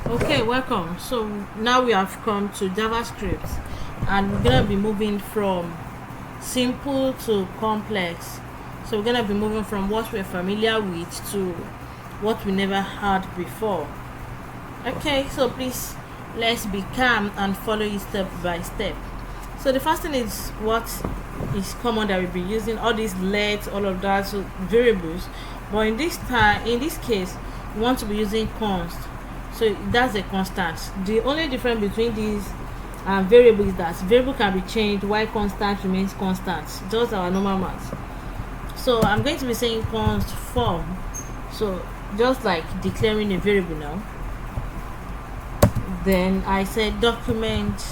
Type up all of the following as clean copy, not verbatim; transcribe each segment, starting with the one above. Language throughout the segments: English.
Okay, welcome. So now we have come to JavaScript, and we're gonna be moving from simple to complex. So we're gonna be moving from what we're familiar with to what we never had before. Okay, so please let's be calm and follow it step by step. So the first thing is what is common that we'll be using all these lets, all of that, so variables. But in this case, we want to be using const. So that's a constant. The only difference between these variables is that variable can be changed while constant remains constant, just our normal math. So I'm going to be saying const form, so just like declaring a variable now. Then I said document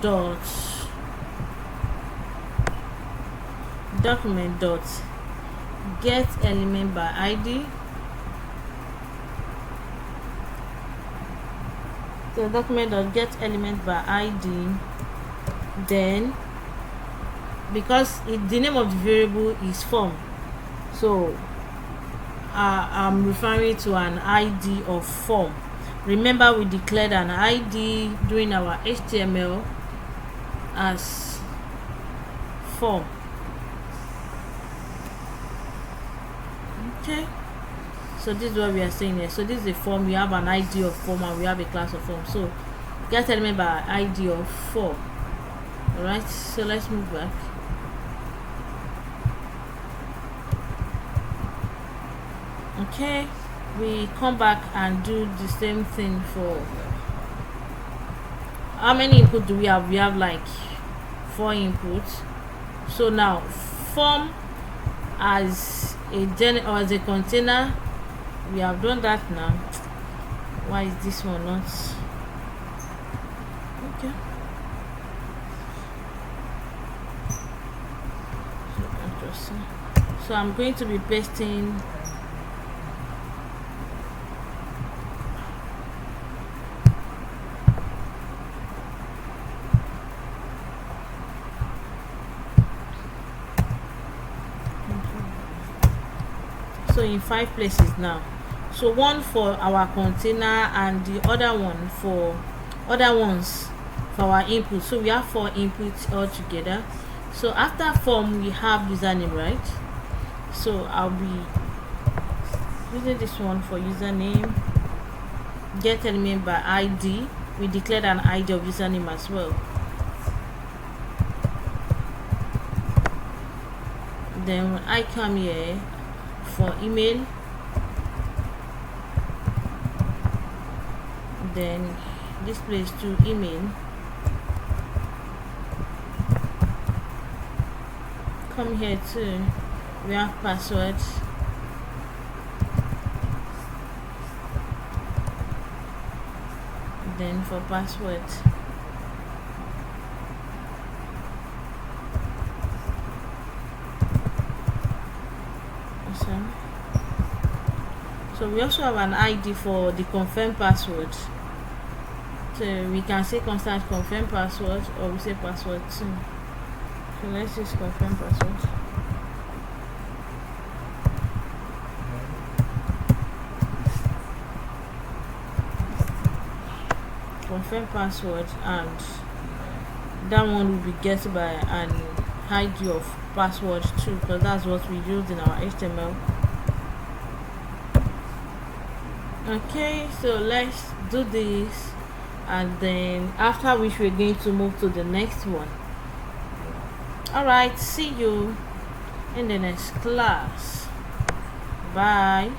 dot get element by id. So document dot get element by id. Then because the name of the variable is form, so I'm referring to an id of form. Remember, we declared an id during our HTML as form. Okay, so this is what we are saying here. So this is a form. We have an id of form and we have a class of form. So get element by id of form. All right, so let's move back. Okay, we come back and do the same thing for how many inputs do we have? We have like 4 inputs. So now form as a container, we have done that. Now why is this one not okay? So interesting. So I'm going to be pasting in 5 places now. So one for our container and the other one for other ones for our input. So we have 4 inputs all together. So after form we have username, right? So I'll be using this one for username. Get element by id. We declared an id of username as well. Then when I come here for email, then this place to email, come here too, we have password, then for password so we also have an id for the confirm password. So we can say constant confirm password, or we say password too. So let's use confirm password. Confirm password, and that one will be get by an id of password too, because that's what we use in our HTML. Okay, so let's do this, and then after which we're going to move to the next one. All right, see you in the next class. Bye.